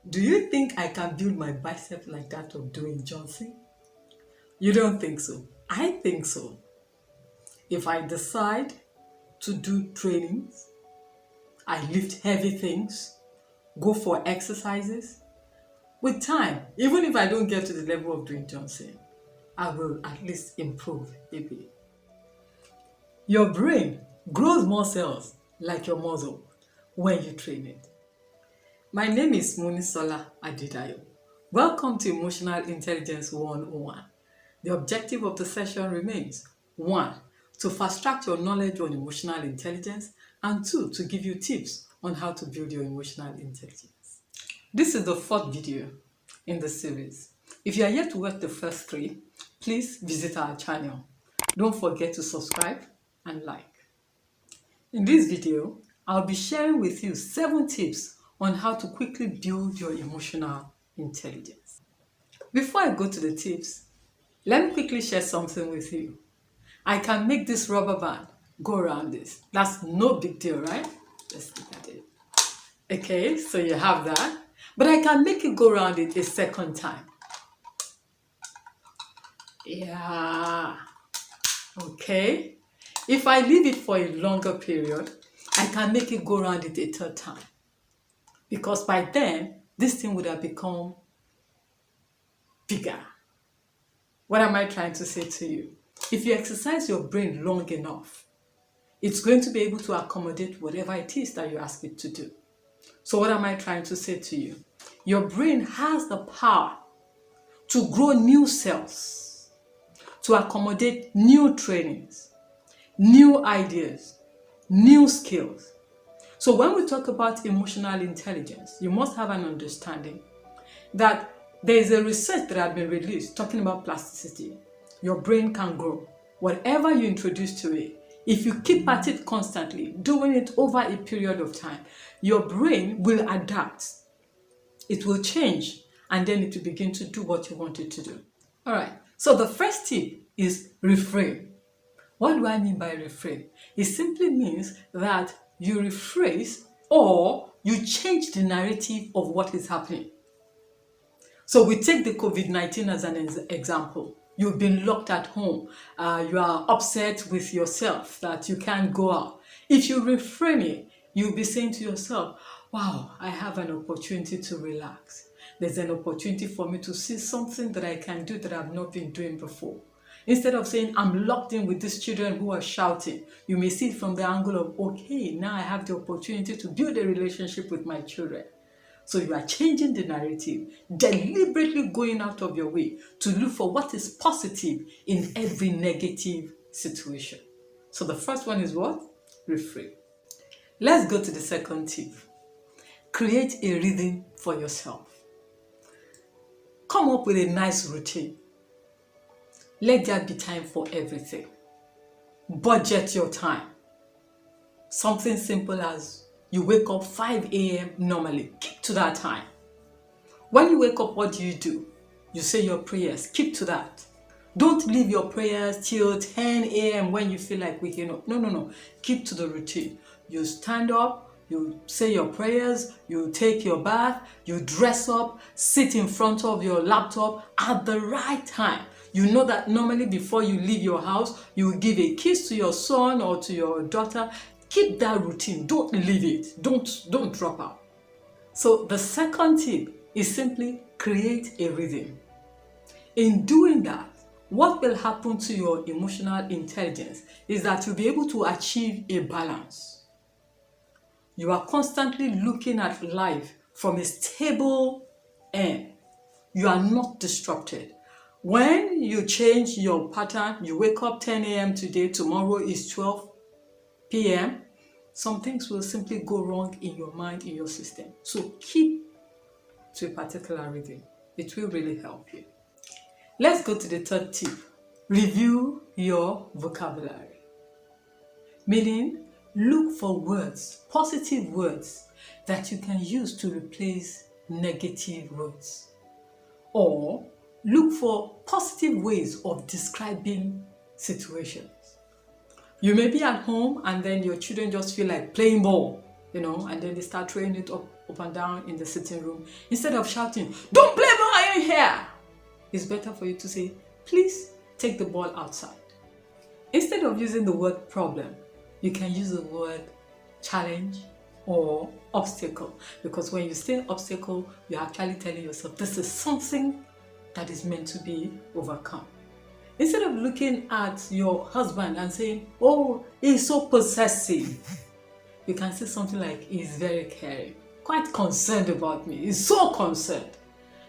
Do you think I can build my bicep like that of Dwayne Johnson? You don't think so? I think so. If I decide to do trainings, I lift heavy things, go for exercises, with time, even if I don't get to the level of Dwayne Johnson, I will at least improve a bit. Your brain grows more cells like your muscle when you train it. My name is Munisola Adidayo. Welcome to Emotional Intelligence 101. The objective of the session remains 1. To fast track your knowledge on emotional intelligence, and 2. To give you tips on how to build your emotional intelligence. This is the fourth video in the series. If you are yet to watch the first 3, please visit our channel. Don't forget to subscribe and like. In this video, I'll be sharing with you 7 tips on how to quickly build your emotional intelligence. Before I go to the tips, let me quickly share something with you. I can make this rubber band go around this. That's no big deal, right? Let's look at it. Okay, so you have that. But I can make it go around it a second time. Yeah. Okay. If I leave it for a longer period, I can make it go around it a third time. Because by then, this thing would have become bigger. What am I trying to say to you? If you exercise your brain long enough, it's going to be able to accommodate whatever it is that you ask it to do. So what am I trying to say to you? Your brain has the power to grow new cells, to accommodate new trainings, new ideas, new skills. So when we talk about emotional intelligence, you must have an understanding that there is a research that has been released talking about plasticity. Your brain can grow. Whatever you introduce to it, if you keep at it constantly, doing it over a period of time, your brain will adapt. It will change, and then it will begin to do what you want it to do. All right. So the first tip is reframe. What do I mean by reframe? It simply means that you rephrase or you change the narrative of what is happening. So we take the COVID-19 as an example. You've been locked at home. You are upset with yourself that you can't go out. If you reframe it, you'll be saying to yourself, wow, I have an opportunity to relax. There's an opportunity for me to see something that I can do that I've not been doing before. Instead of saying, I'm locked in with these children who are shouting, you may see it from the angle of, okay, now I have the opportunity to build a relationship with my children. So you are changing the narrative, deliberately going out of your way to look for what is positive in every negative situation. So the first one is what? Reframe. Let's go to the second tip. Create a rhythm for yourself. Come up with a nice routine. Let there be time for everything. Budget your time. Something simple as you wake up 5 a.m. normally. Keep to that time. When you wake up, what do? You say your prayers. Keep to that. Don't leave your prayers till 10 a.m. when you feel like waking up. No. Keep to the routine. You stand up, you say your prayers, you take your bath, you dress up, sit in front of your laptop at the right time. You know that normally before you leave your house, you will give a kiss to your son or to your daughter. Keep that routine. Don't leave it. Don't drop out. So the second tip is simply create a rhythm. In doing that, what will happen to your emotional intelligence is that you'll be able to achieve a balance. You are constantly looking at life from a stable end. You are not disrupted. When you change your pattern, you wake up 10 a.m. today, tomorrow is 12 p.m., some things will simply go wrong in your mind, in your system. So keep to a particular rhythm. It will really help you. Let's go to the third tip. Review your vocabulary. Meaning, look for words, positive words that you can use to replace negative words. Or look for positive ways of describing situations. You may be at home and then your children just feel like playing ball, and then they start throwing it up up and down in the sitting room, instead of shouting, "Don't play ball, I ain't here," it's better for you to say, "Please take the ball outside." Instead of using the word problem, you can use the word challenge or obstacle, because when you say obstacle, you're actually telling yourself this is something that is meant to be overcome. Instead of looking at your husband and saying, "Oh, he's so possessive," you can say something like, "He's very caring, quite concerned about me, he's so concerned."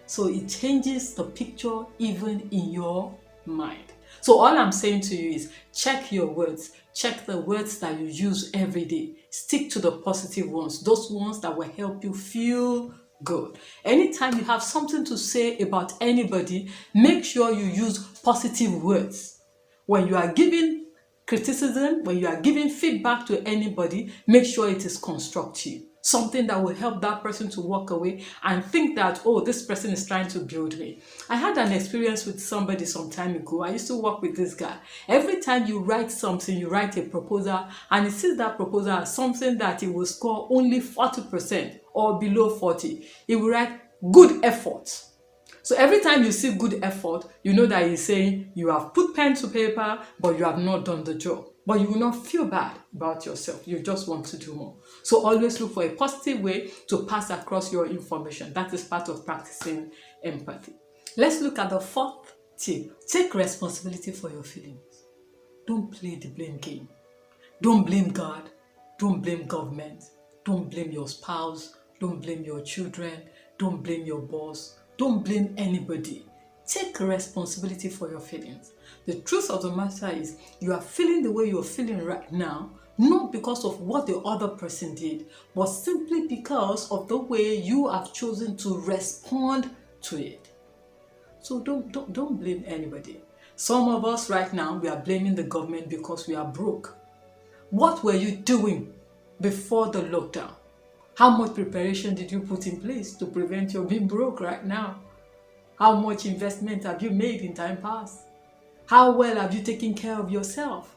So it changes the picture even in your mind. So all I'm saying to you is check your words. Check the words that you use every day. Stick to the positive ones, those ones that will help you feel good. Anytime you have something to say about anybody, make sure you use positive words. When you are giving criticism, when you are giving feedback to anybody, make sure it is constructive. Something that will help that person to walk away and think that, oh, this person is trying to build me. I had an experience with somebody some time ago. I used to work with this guy. Every time you write something, you write a proposal, and he sees that proposal as something that he will score only 40% or below 40. He will write good effort. So every time you see good effort, you know that he's saying you have put pen to paper, but you have not done the job. But you will not feel bad about yourself. You just want to do more. So always look for a positive way to pass across your information. That is part of practicing empathy. Let's look at the fourth tip. Take responsibility for your feelings. Don't play the blame game. Don't blame God. Don't blame government. Don't blame your spouse. Don't blame your children. Don't blame your boss. Don't blame anybody. Take responsibility for your feelings. The truth of the matter is you are feeling the way you're feeling right now, not because of what the other person did, but simply because of the way you have chosen to respond to it. So don't blame anybody. Some of us right now, we are blaming the government because we are broke. What were you doing before the lockdown? How much preparation did you put in place to prevent your being broke right now? How much investment have you made in time past? How well have you taken care of yourself?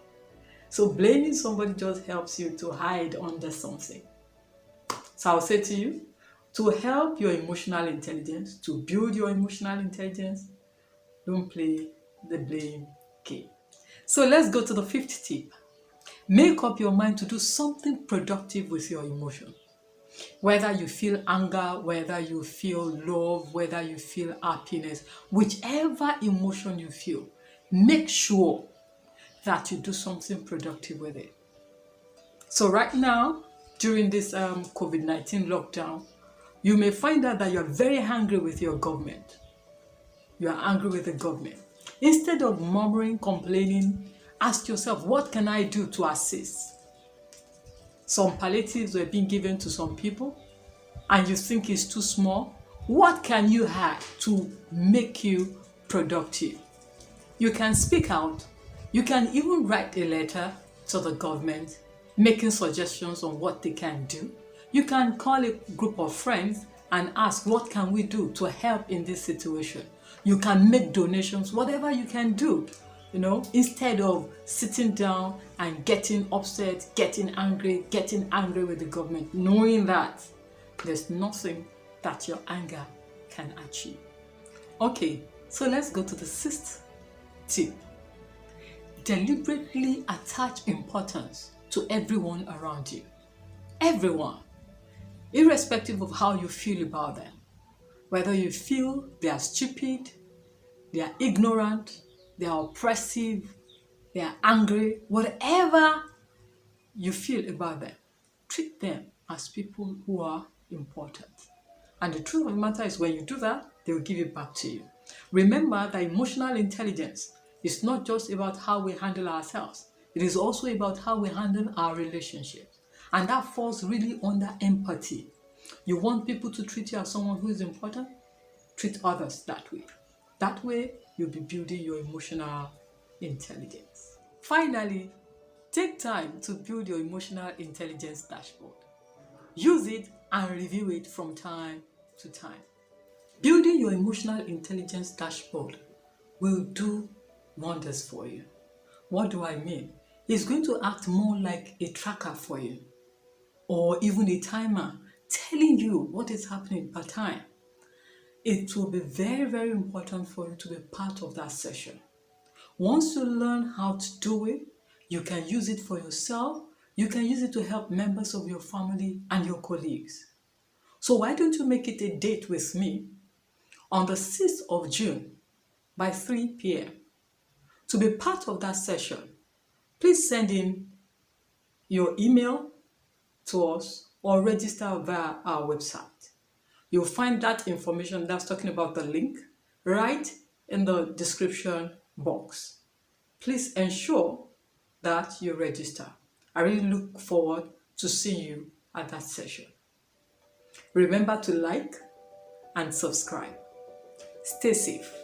So blaming somebody just helps you to hide under something. So I'll say to you, to help your emotional intelligence, to build your emotional intelligence, don't play the blame game. So let's go to the fifth tip. Make up your mind to do something productive with your emotion. Whether you feel anger, whether you feel love, whether you feel happiness, whichever emotion you feel, make sure that you do something productive with it. So right now, during this COVID-19 lockdown, you may find out that you're very angry with your government. You are angry with the government. Instead of murmuring, complaining, ask yourself, what can I do to assist? Some palliatives were being given to some people, and you think it's too small. What can you have to make you productive? You can speak out. You can even write a letter to the government, making suggestions on what they can do. You can call a group of friends and ask, what can we do to help in this situation? You can make donations, whatever you can do, instead of sitting down and getting upset, getting angry with the government, knowing that there's nothing that your anger can achieve. Okay, so let's go to the sixth tip. Deliberately attach importance to everyone around you. Everyone. Irrespective of how you feel about them. Whether you feel they are stupid, they are ignorant, they are oppressive, they are angry, whatever you feel about them, treat them as people who are important. And the truth of the matter is when you do that, they will give it back to you. Remember that emotional intelligence is not just about how we handle ourselves. It is also about how we handle our relationships. And that falls really under empathy. You want people to treat you as someone who is important? Treat others that way. That way, you'll be building your emotional intelligence. Finally, take time to build your emotional intelligence dashboard. Use it and review it from time to time. Building your emotional intelligence dashboard will do wonders for you. What do I mean? It's going to act more like a tracker for you, or even a timer, telling you what is happening per time, it will be very, very important for you to be part of that session. Once you learn how to do it, you can use it for yourself, you can use it to help members of your family and your colleagues. So why don't you make it a date with me on the 6th of June by 3 p.m. to be part of that session? Please send in your email to us or register via our website. You'll find that information that's talking about the link right in the description box. Please ensure that you register. I really look forward to seeing you at that session. Remember to like and subscribe. Stay safe.